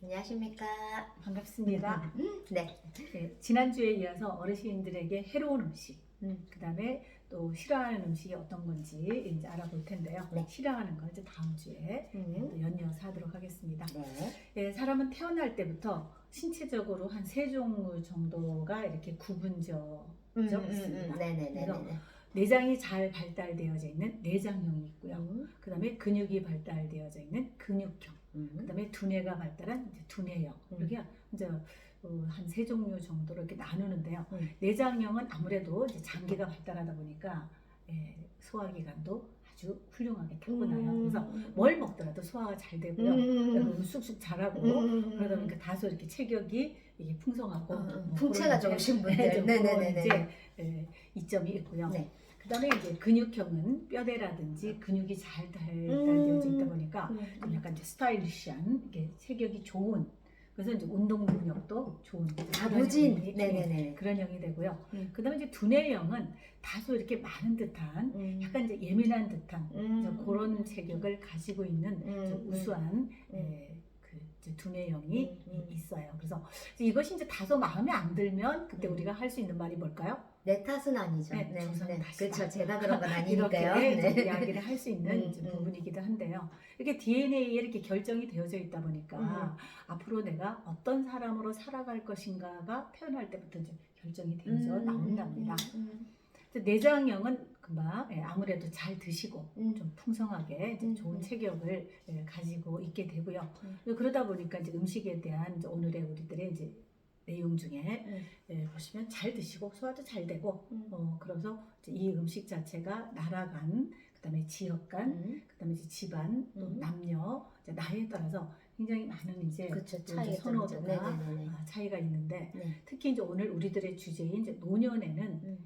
안녕하십니까. 반갑습니다. 네. 네, 지난주에 이어서 어르신들에게 해로운 음식, 그 다음에 또 싫어하는 음식이 어떤 건지 이제 알아볼 텐데요. 네. 싫어하는 거 이제 다음 주에 또 연이어서 하도록 하겠습니다. 네. 사람은 태어날 때부터 신체적으로 한 세 종류 정도가 이렇게 구분되어 있습니다. 네네네. 그래서 내장이 잘 발달되어져 있는 내장형이 있고요. 그 다음에 근육이 발달되어져 있는 근육형. 그 다음에 두뇌가 발달한 이제 두뇌형. 이렇게 이제 한 세 종류 정도로 이렇게 나누는데요. 내장형은 아무래도 이제 장기가 발달하다 보니까 소화기관도 아주 훌륭하게 타고나요. 그래서 뭘 먹더라도 소화가 잘 되고요. 쑥쑥 자라고 그러다 보니까 다소 이렇게 체격이 이게 풍성하고 풍채가 좋으신 분들. 네네네. 이제 이점이 있고요. 네. 그다음에 이제 근육형은 뼈대라든지 근육이 잘 발달되어져 있다 보니까 좀 약간 이제 스타일리시한 이게 체격이 좋은, 그래서 이제 운동 능력도 좋은 다부진. 그런 형이, 네네네. 그런 형이 되고요. 그다음에 이제 두뇌형은 다소 이렇게 많은 듯한 약간 이제 예민한 듯한 이제 그런 체격을 가지고 있는 이제 우수한 그 이제 두뇌형이 있어요. 그래서 이것이 이제 다소 마음에 안 들면 그때 우리가 할 수 있는 말이 뭘까요? 내 탓은 아니죠. 네, 조선 다시 그렇죠. 제가 그런 건 아니니까요. 이렇게 네. 이야기를 할 수 있는 이제 부분이기도 한데요. 이렇게 DNA에 이렇게 결정이 되어져 있다 보니까 앞으로 내가 어떤 사람으로 살아갈 것인가가 태어날 때부터 이제 결정이 되어져 나온답니다. 내장형은 금방 아무래도 잘 드시고 좀 풍성하게 이제 좋은 체격을 가지고 있게 되고요. 그러다 보니까 이제 음식에 대한 이제 오늘의 우리들의 이제 내용 중에 보시면 잘 드시고 소화도 잘 되고 그래서 이제 이 음식 자체가 나라 간, 그다음에 지역 간, 그다음에 이제 집안, 또 남녀, 이제 나이에 따라서 굉장히 많은 이제 그렇죠. 차이 선호도가 차이가 있는데 특히 이제 오늘 우리들의 주제인 이제 노년에는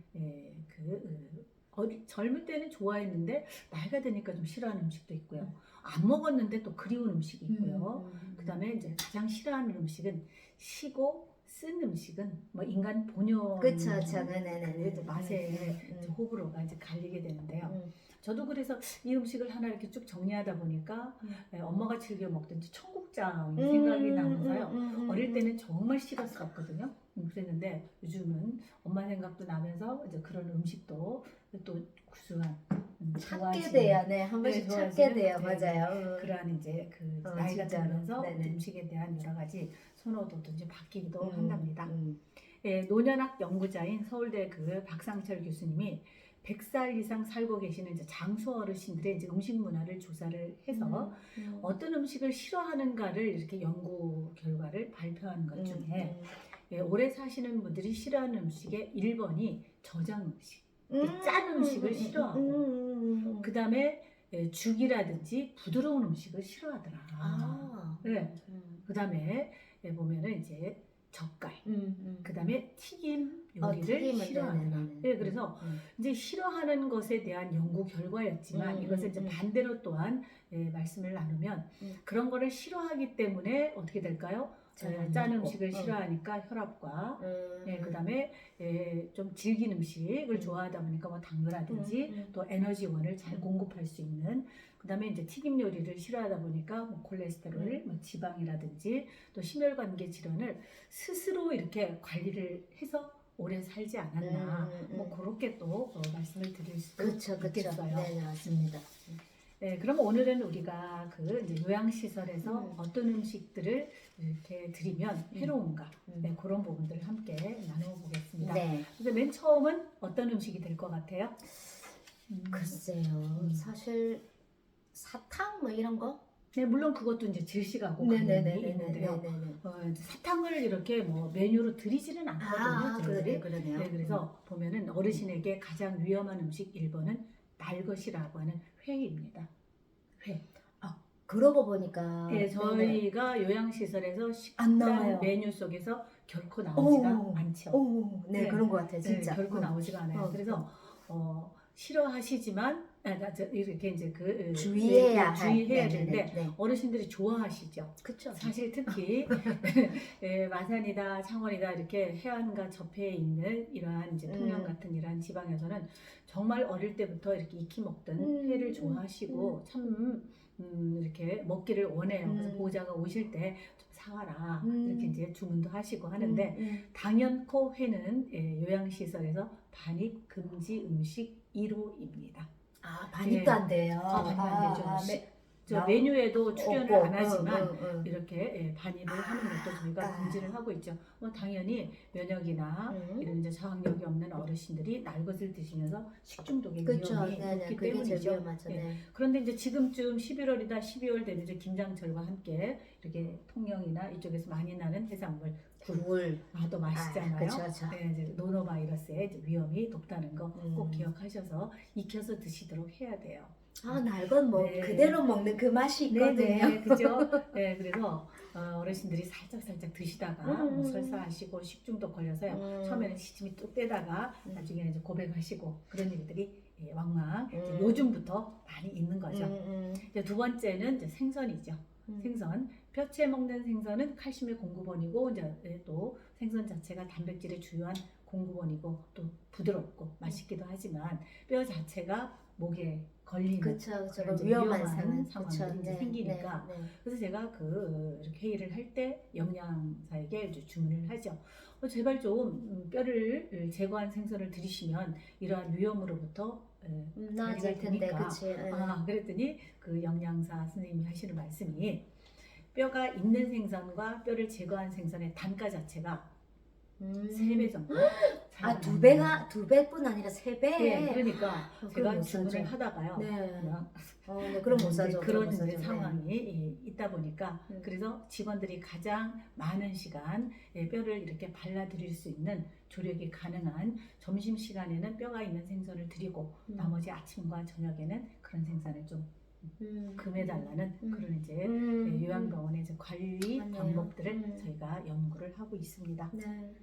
젊을 때는 좋아했는데 나이가 드니까 좀 싫어하는 음식도 있고요. 안 먹었는데 또 그리운 음식이 있고요. 그다음에 이제 가장 싫어하는 음식은 시고 쓴 음식은 뭐 인간 본연 그쵸. 그 맛에 호불호가 이제 갈리게 되는데요. 저도 그래서 이 음식을 하나 이렇게 쭉 정리하다 보니까 엄마가 즐겨 먹던 청국장이 생각이 나면서요. 어릴 때는 정말 싫었었거든요. 그랬는데 요즘은 엄마 생각도 나면서 이제 그런 음식도 또 구수한 찾게 돼요. 한 번씩 찾게 돼요. 네, 맞아요. 그러한 이제 그 나이가 진짜로. 들면서 네네. 음식에 대한 여러 가지 선호도도 이제 바뀌기도 한답니다. 노년학 연구자인 서울대 그 박상철 교수님이 100살 이상 살고 계시는 이제 장수 어르신들의 이제 음식 문화를 조사를 해서 어떤 음식을 싫어하는가를 이렇게 연구 결과를 발표하는 것 중에 오래 사시는 분들이 싫어하는 음식의 1번이 저장 음식, 짠 음식을 싫어하고 그 다음에 죽이라든지 부드러운 음식을 싫어하더라. 그 다음에 보면은 이제 젓갈, 그 다음에 튀김 요리를 싫어하더라. 그래서 이제 싫어하는 것에 대한 연구 결과였지만 이것을 이제 반대로 또한 말씀을 나누면 그런 거를 싫어하기 때문에 어떻게 될까요? 짠 음식을 싫어하니까 혈압과 그 다음에 좀 질긴 음식을 좋아하다 보니까 뭐 당뇨라든지 또 에너지원을 잘 공급할 수 있는, 그 다음에 이제 튀김 요리를 싫어하다 보니까 뭐 콜레스테롤, 뭐 지방이라든지 또 심혈관계 질환을 스스로 이렇게 관리를 해서 오래 살지 않았나 뭐 그렇게 또 말씀을 드릴 수도 있겠어요. 네, 맞습니다. 그럼 오늘은 우리가 그 이제 요양시설에서 어떤 음식들을 이렇게 드리면 해로운가 그런 부분들을 함께 나눠보겠습니다. 그래서 맨 처음은 어떤 음식이 될 것 같아요? 글쎄요. 사실 사탕 뭐 이런 거? 네, 물론 그것도 이제 질식하고 관련이 있는데요. 사탕을 이렇게 뭐 메뉴로 드리지는 않거든요. 저희들이. 그러네요. 그래서 보면은 어르신에게 가장 위험한 음식 1번은 날것이라고 하는 회입니다. 회. 그러고 보니까 저희가 요양시설에서 안 나와요. 식단 메뉴 속에서 결코 나오지가 않죠. 그런 것 같아요. 진짜. 결코 나오지가 않아요. 그래서 싫어하시지만 이렇게 이제 주의해야 되는데 어르신들이 좋아하시죠. 그렇죠. 사실 특히 마산이다, 창원이다 이렇게 해안과 접해 있는 이러한 이제 통영 같은 이러한 지방에서는 정말 어릴 때부터 이렇게 익히 먹던 회를 좋아하시고 참 이렇게 먹기를 원해요. 그래서 음. 보호자가 오실 때 좀 사와라 음. 이렇게 이제 주문도 하시고 하는데 음. 당연코 회는 요양시설에서 반입 금지 음식 1호입니다. 아, 반입도 예. 안 돼요. 반입 안 되죠. 저 나오- 메뉴에도 출연을 없고, 안 하지만 응, 응, 응. 이렇게 반입을 하는 것도 저희가 금지를 하고 있죠. 뭐 당연히 면역이나 이런 이제 저항력이 없는 어르신들이 날 것을 드시면서 식중독의 그렇죠. 위험이 네네. 높기 그게 제일 때문이죠. 위험하죠. 예. 네. 그런데 이제 지금쯤 11월이다 12월 되면 이제 김장철과 함께 이렇게 통영이나 이쪽에서 많이 나는 해산물 굴. 또 맛있잖아요. 그렇죠, 그렇죠. 네, 이제 노로바이러스의 이제 위험이 높다는 거 꼭 음. 기억하셔서 익혀서 드시도록 해야 돼요. 아, 날건 뭐 네. 그대로 먹는 그 맛이 있거든요. 네네, 그죠? 네, 그래서 어르신들이 살짝 드시다가 뭐 음. 설사하시고 식중독 걸려서요. 처음에는 시침이 뚝 빼다가 나중에는 이제 고백하시고 그런 일들이 왕왕 이제 요즘부터 많이 있는 거죠. 이제 두 번째는 이제 생선이죠. 생선, 뼈채 먹는 생선은 칼슘의 공급원이고 이제 또 생선 자체가 단백질의 주요한 공급원이고 또 부드럽고 맛있기도 하지만 뼈 자체가 목에 걸리는 그렇죠, 그런 이제 위험한 상황들이 이제 생기니까 그래서 제가 이렇게 회의를 할 때 영양사에게 이제 주문을 하죠. 제발 좀 뼈를 제거한 생선을 드시면 이러한 위험으로부터 나아질 텐데, 되니까. 그치. 그랬더니 그 영양사 선생님이 하시는 말씀이 뼈가 있는 생선과 뼈를 제거한 생선의 단가 자체가 3배 정도. 아, 차이가 두 배뿐 아니라 3배. 네, 그러니까 그럼 제가 못 주문을 사죠. 하다가요. 네. 그냥 네, 그럼 못 이제 사죠. 그런 못 이제 사죠. 상황이 있다 보니까 그래서 직원들이 가장 많은 시간 뼈를 이렇게 발라드릴 수 있는 조력이 가능한 점심 시간에는 뼈가 있는 생선을 드리고 나머지 아침과 저녁에는 그런 생선을 좀 금해달라는 그런 이제 요양병원의 이제 관리 맞네요. 방법들을 저희가 연구를 하고 있습니다. 네.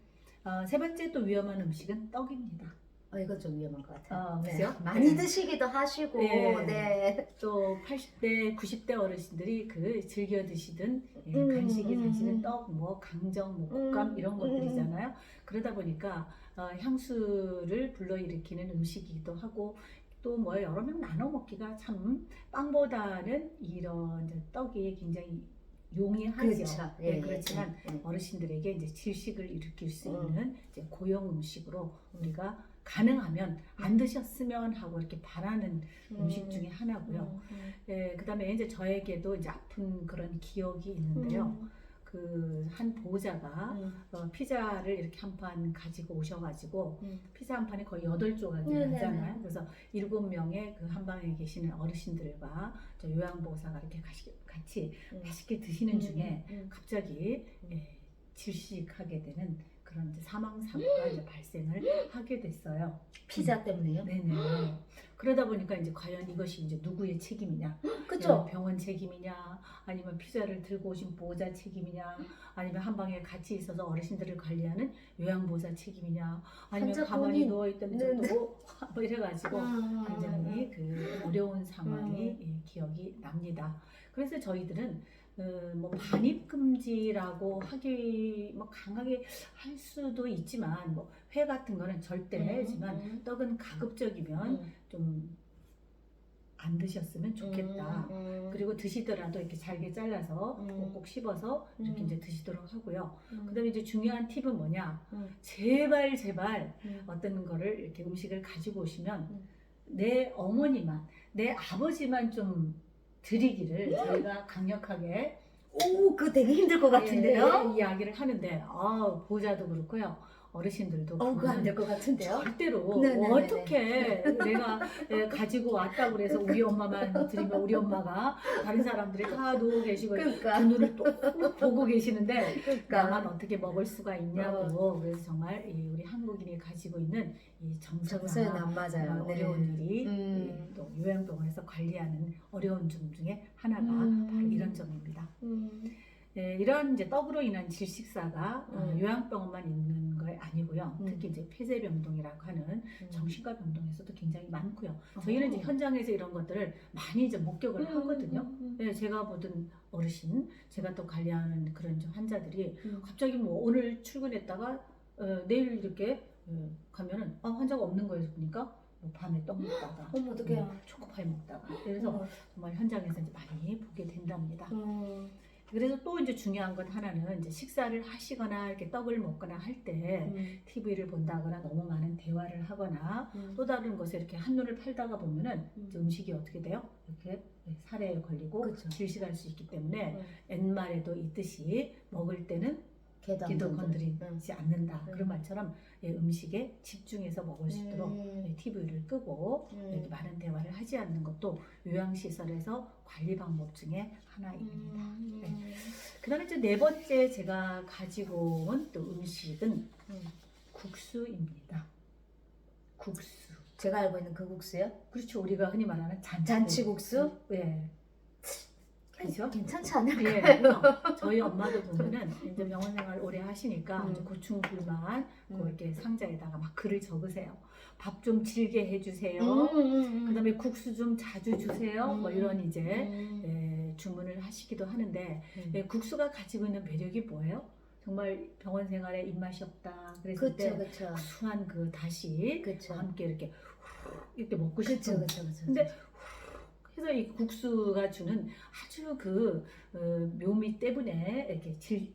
세 번째 또 위험한 음식은 떡입니다. 이거 좀 위험한 것 같아요. 그죠? 많이 네. 드시기도 하시고, 네. 네. 또 80대, 90대 어르신들이 즐겨 드시던 간식이 사실은 떡, 뭐 강정, 뭐 곶감 이런 것들이잖아요. 그러다 보니까 향수를 불러일으키는 음식이기도 하고 또 뭐 여러 명 나눠 먹기가 참 빵보다는 이런 이제 떡이 굉장히 용이하죠. 그렇죠. 네, 그렇지만 어르신들에게 이제 질식을 일으킬 수 있는 이제 고형 음식으로 우리가 가능하면 안 드셨으면 하고 이렇게 바라는 음식 중에 하나고요. 그다음에 이제 저에게도 이제 아픈 그런 기억이 있는데요. 그 한 보호자가 피자를 이렇게 한 판 가지고 오셔가지고 피자 한 판에 거의 8조각이 나잖아요. 그래서 7명의 그 한 방에 계시는 어르신들과 저 요양보호사가 이렇게 같이 맛있게 드시는 중에 갑자기 질식하게 되는 그런 이제 사망 사고가 이제 발생을 하게 됐어요. 피자 때문에요? 네네. 그러다 보니까 이제 과연 이것이 이제 누구의 책임이냐? 그죠? 병원 책임이냐? 아니면 피자를 들고 오신 보호자 책임이냐? 아니면 한 방에 같이 있어서 어르신들을 관리하는 요양보호사 책임이냐? 아니면 가만히 누워 있던 저도 뭐 이래가지고 굉장히 그 어려운 상황이 기억이 납니다. 그래서 저희들은 뭐 반입 금지라고 하기 뭐 강하게 할 수도 있지만 뭐 회 같은 거는 절대지만 떡은 가급적이면 좀 안 드셨으면 좋겠다. 그리고 드시더라도 이렇게 잘게 잘라서 꼭꼭 씹어서 이렇게 이제 드시도록 하고요. 그다음에 이제 중요한 팁은 뭐냐? 제발 어떤 거를 이렇게 음식을 가지고 오시면 내 어머니만, 내 아버지만 좀 드리기를 저희가 강력하게 그거 되게 힘들 것 같은데요? 이야기를 하는데 보호자도 그렇고요. 어르신들도 그거 안 될 것 같은데요? 절대로 네네네네. 어떻게 내가 가지고 왔다고 그래서 우리 엄마만 드리면 우리 엄마가 다른 사람들이 다 누워 계시고 그러니까. 두 눈을 또 보고 계시는데 그러니까. 나만 어떻게 먹을 수가 있냐고. 그래서 정말 우리 한국인이 가지고 있는 이 정서는 정서가 안 맞아요. 어려운 일이 또 요양병원에서 관리하는 어려운 점 중에 하나가 바로 이런 점입니다. 이런 이제 떡으로 인한 질식사가 요양병원만 있는 거 아니고요. 특히 이제 폐쇄병동이라고 하는 정신과 병동에서도 굉장히 많고요. 저희는 이제 현장에서 이런 것들을 많이 이제 목격을 하거든요. 제가 보던 어르신, 제가 또 관리하는 그런 환자들이 갑자기 뭐 오늘 출근했다가 내일 이렇게 가면은 환자가 없는 거예요. 보니까 밤에 떡 먹다가 어머 어떡해요. 초코파이 먹다가 그래서 어머. 정말 현장에서 이제 많이 보게 된답니다. 음. 그래서 또 이제 중요한 것 하나는 이제 식사를 하시거나 이렇게 떡을 먹거나 할 때 TV를 본다거나 너무 많은 대화를 하거나 또 다른 것에 이렇게 한눈을 팔다가 보면은 이제 음식이 어떻게 돼요? 이렇게 살에 걸리고 그쵸. 질식할 수 있기 때문에 옛말에도 있듯이 먹을 때는 기도 건드리지 않는다. 그런 말처럼 음식에 집중해서 먹을 수 있도록 TV를 끄고 이렇게 많은 대화를 하지 않는 것도 요양시설에서 관리 방법 중에 하나입니다. 그 다음에 이제 네 번째 제가 가지고 온 또 음식은 국수입니다. 국수. 제가 알고 있는 그 국수요? 그렇죠. 우리가 흔히 말하는 잔치국수? 네. 그렇죠? 괜찮지 않을까요? 예, 그래서 저희 엄마도 보면은 이제 병원 생활 오래 하시니까 이제 고충불만 이렇게 상자에다가 막 글을 적으세요. 밥 좀 질게 해주세요. 그다음에 국수 좀 자주 주세요. 뭐 이런 이제 주문을 하시기도 하는데 국수가 가지고 있는 매력이 뭐예요? 정말 병원 생활에 입맛이 없다 그랬을 때 그쵸. 구수한 그 다시와 그쵸. 함께 이렇게 먹고 싶은. 그쵸. 근데 그래서 이 국수가 주는 아주 그 묘미 때문에 이렇게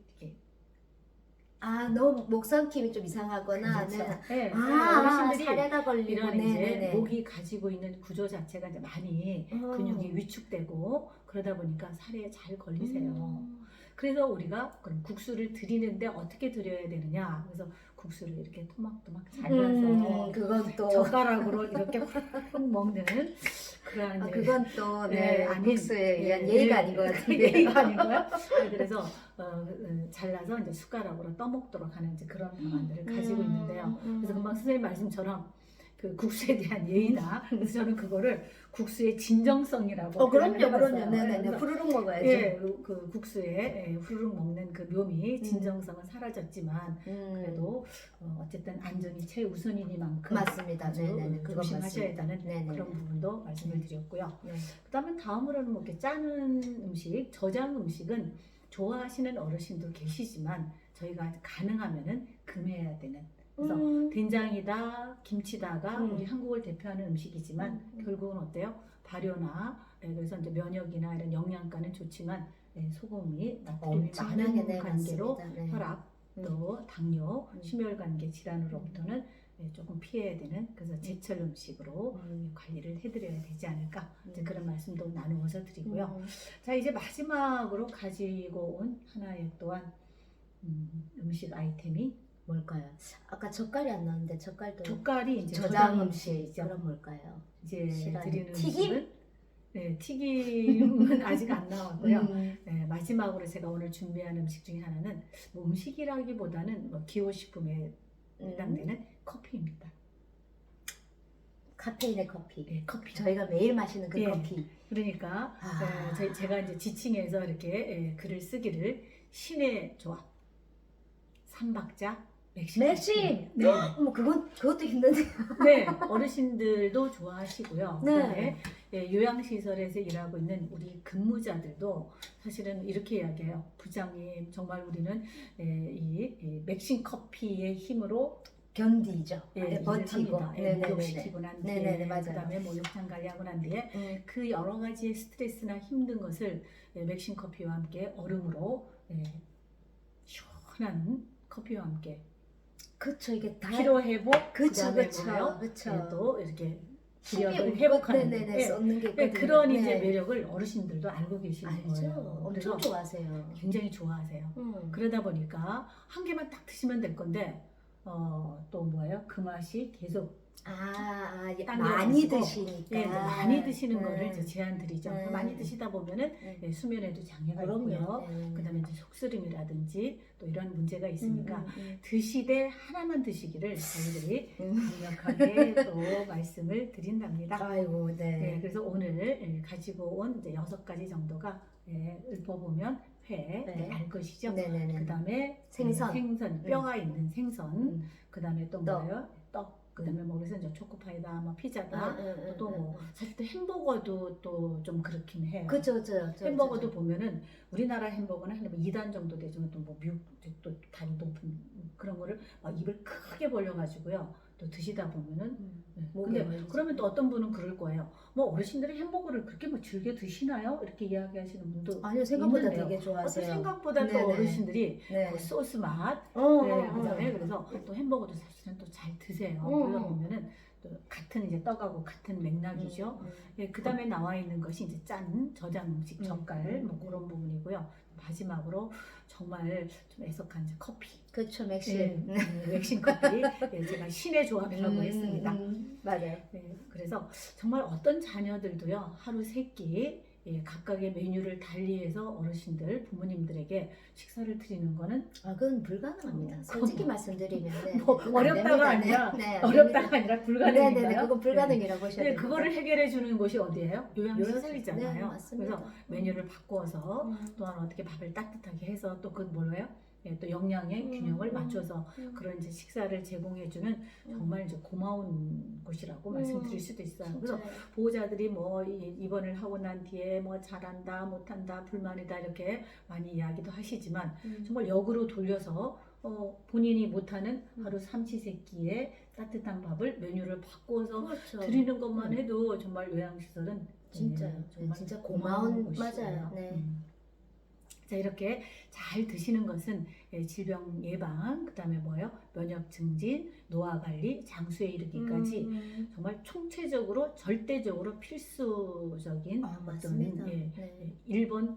아, 너무 목 삼킴이 좀 이상하거나 그렇죠. 네. 어르신들이 사례가 걸리고 이런 이제 목이 가지고 있는 구조 자체가 이제 많이 근육이 위축되고 그러다 보니까 살에 잘 걸리세요. 그래서 우리가 그럼 국수를 드리는데 어떻게 드려야 되느냐? 그래서 국수를 이렇게 토막토막 잘라서 그건 또 젓가락으로 이렇게 훅 먹는 그런 그건 또 아닌 국수에 의한 예의가 아닌 것 같은데. 예의가 아닌가요? 그래서 잘라서 이제 숟가락으로 떠먹도록 하는 이제 그런 방안들을 가지고 있는데요. 그래서 금방 선생님 말씀처럼 그 국수에 대한 예의다. 그래서 저는 그거를 국수의 진정성이라고 그럼요. 네네네. 후루룩 먹어야죠. 예, 그 국수에 후루룩 먹는 그 묘미, 진정성은 사라졌지만 그래도 어쨌든 안전이 최우선이니만큼 맞습니다. 네네네. 그건 조심하셔야 맞습니다. 되는 네네. 그런 부분도 말씀을 드렸고요. 네. 그다음에 다음으로는 뭐 이렇게 짜는 음식, 저장 음식은 좋아하시는 어르신도 계시지만 저희가 가능하면은 금해야 되는. 그래서 된장이다, 김치다가 우리 한국을 대표하는 음식이지만 결국은 어때요? 발효나 그래서 이제 면역이나 이런 영양가는 좋지만 소금이 나트륨이 많은 관계로 혈압, 또 당뇨, 심혈관계 질환으로부터는 조금 피해야 되는 그래서 제철 음식으로 관리를 해드려야 되지 않을까 이제 그런 말씀도 나누어서 드리고요. 자 이제 마지막으로 가지고 온 하나의 또한 음식 아이템이 뭘까요? 아까 젓갈이 안 나왔는데 젓갈이 이제 저장 음식이죠. 그럼 뭘까요? 이제 드리는 튀김? 음식은 튀김은 아직 안 나왔고요. 마지막으로 제가 오늘 준비한 음식 중에 하나는 뭐 음식이라기보다는 뭐 기호식품에 해당되는 커피입니다. 카페인의 커피. 네, 커피. 저희가 매일 마시는 그 커피. 그러니까 제가 이제 지칭해서 이렇게 글을 쓰기를 신의 조합, 삼박자, 맥심. 네. 어머 그것도 힘든데요. 네, 어르신들도 좋아하시고요. 그다음에 요양시설에서 일하고 있는 우리 근무자들도 사실은 이렇게 이야기해요. 부장님, 정말 우리는 이 맥심 커피의 힘으로 견디죠. 버티고, 네네네. 목욕시키고 난 뒤에, 네네네, 맞아요. 그다음에 목욕탕 관리하고 난 뒤에 그 여러 가지의 스트레스나 힘든 것을 맥심 커피와 함께 얼음으로 시원한 커피와 함께. 그쵸 이게 다 피로 회복, 그쵸. 또 이렇게 힘이 기력을 회복하는 쏟는 게 있거든요. 그런 이제 매력을 어르신들도 알고 계시는 알죠. 거예요. 엄청 좋아하세요. 굉장히 좋아하세요. 그러다 보니까 한 개만 딱 드시면 될 건데 또 뭐예요? 그 맛이 계속 많이 드시니까 많이 드시는 거를 이제 제안 드리죠. 많이 드시다 보면은 수면에도 장애가 있고요. 그다음에 이제 속쓰림이라든지 또 이런 문제가 있으니까 드시되 하나만 드시기를 저희들이 강력하게 또 말씀을 드린답니다. 아이고, 네. 그래서 오늘 가지고 온 이제 6가지 정도가 읊어보면 회, 알 것이죠. 그다음에 생선, 뼈가 있는 생선. 그다음에 또 뭐예요? 떡. 그다음에 뭐 그래서 이제 초코파이다, 뭐 피자다, 또 뭐 사실 또 햄버거도 또 좀 그렇긴 해요. 그죠. 햄버거도 보면은 우리나라 햄버거는 한 2단 정도 되지만 또 뭐 미국 또 다리 높은 그런 거를 막 입을 크게 벌려가지고요. 또 드시다 보면은 목에 근데 걸리지. 그러면 또 어떤 분은 그럴 거예요. 뭐 어르신들이 햄버거를 그렇게 뭐 즐겨 드시나요? 이렇게 이야기하시는 분도 아니요, 생각보다 있는데요. 되게 좋아하세요. 생각보다 또 네네. 어르신들이 네. 그 소스 맛, 그다음에 그래서 또 햄버거도 사실은 또 잘 드세요. 물어보면은 또 같은 이제 떡하고 같은 맥락이죠. 그다음에 나와 있는 것이 이제 짠 저장 음식 젓갈 뭐 그런 부분이고요. 마지막으로 정말 좀 애석한 이제 커피. 그렇죠, 맥심. 맥심 커피. 제가 신의 조합이라고 했습니다. 맞아요. 그래서 정말 어떤 자녀들도요 하루 3끼 각각의 메뉴를 달리해서 어르신들 부모님들에게 식사를 드리는 거는 그건 불가능합니다. 솔직히 말씀드리면 뭐 그건 안 어렵다가 됩니다. 아니라 네, 안 어렵다가 됩니다. 아니라 불가능인가요? 네네네, 그건 불가능이라고 보셔야 네, 됩니다. 그거를 해결해 주는 곳이 어디예요? 네, 요양시설이잖아요. 맞습니다. 그래서 메뉴를 바꿔서 또한 어떻게 밥을 따뜻하게 해서 또 그건 뭐예요? 또 영양의 균형을 맞춰서 그런 이제 식사를 제공해주는 정말 이제 고마운 곳이라고 말씀드릴 수도 있어요. 그래서 진짜요. 보호자들이 뭐 입원을 하고 난 뒤에 뭐 잘한다, 못한다, 불만이다 이렇게 많이 이야기도 하시지만 정말 역으로 돌려서 본인이 못하는 하루 삼시세끼의 따뜻한 밥을 메뉴를 바꿔서 그렇죠. 드리는 것만 해도 정말 요양시설은 진짜요. 정말 진짜 고마운 곳이에요. 맞아요. 네. 자, 이렇게 잘 드시는 것은 질병 예방, 그다음에 뭐예요? 면역 증진, 노화 관리, 장수에 이르기까지 정말 총체적으로 절대적으로 필수적인 맞습니다. 어떤 네. 1번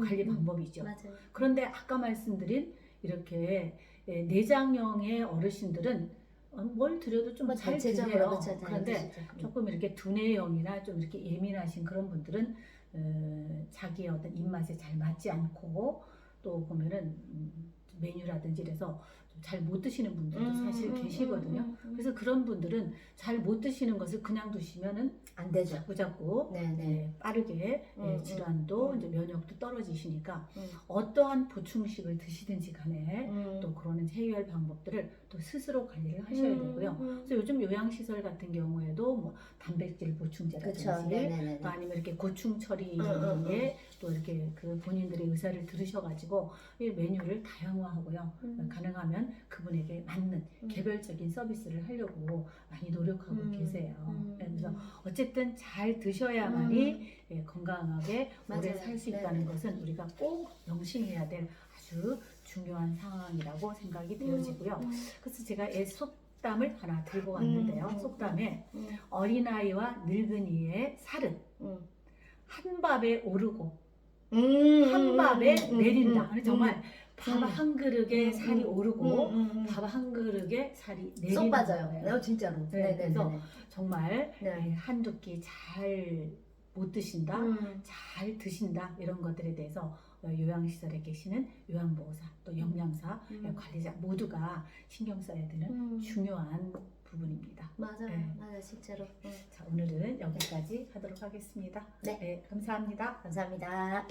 관리 방법이죠. 맞아요. 그런데 아까 말씀드린 이렇게 내장형의 어르신들은 뭘 드려도 좀 잘 드세요. 그런데 조금 이렇게 두뇌형이나 좀 이렇게 예민하신 그런 분들은 자기의 어떤 입맛에 잘 맞지 않고 또 보면은 메뉴라든지 이래서 잘 못 드시는 분들도 사실 계시거든요. 그래서 그런 분들은 잘 못 드시는 것을 그냥 두시면은 안 되죠. 자꾸 빠르게 질환도 이제 면역도 떨어지시니까 어떠한 보충식을 드시든지 간에 또 그런 해결 방법들을 또 스스로 관리를 하셔야 되고요. 그래서 요즘 요양시설 같은 경우에도 뭐 단백질 보충제라든지 또 아니면 이렇게 고충 처리에 또 이렇게 그 본인들의 의사를 들으셔가지고 이 메뉴를 다양화하고요. 가능하면 그분에게 맞는 개별적인 서비스를 하려고 많이 노력하고 계세요. 그래서 어쨌든 잘 드셔야만이 건강하게 오래 살 수 있다는 것은 우리가 꼭 명심해야 될 아주 중요한 상황이라고 생각이 되어지고요. 그래서 제가 속담을 하나 들고 왔는데요. 속담에 어린아이와 늙은이의 살은 한 밥에 오르고 한 밥에 내린다. 정말 밥 한 그릇에 살이 오르고 밥 한 그릇에 살이 내리는 쏙 빠져요. 거예요. 진짜로. 그래서 정말 한두 끼 잘 못 드신다, 잘 드신다 이런 것들에 대해서 요양시설에 계시는 요양보호사 또 영양사 관리자 모두가 신경 써야 되는 중요한 부분입니다. 맞아요. 맞아요. 진짜로. 자, 오늘은 여기까지 하도록 하겠습니다. 네, 감사합니다. 감사합니다.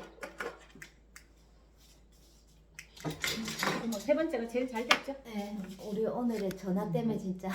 뭐 세 번째가 제일 잘 됐죠? 우리 오늘의 전화 때문에 진짜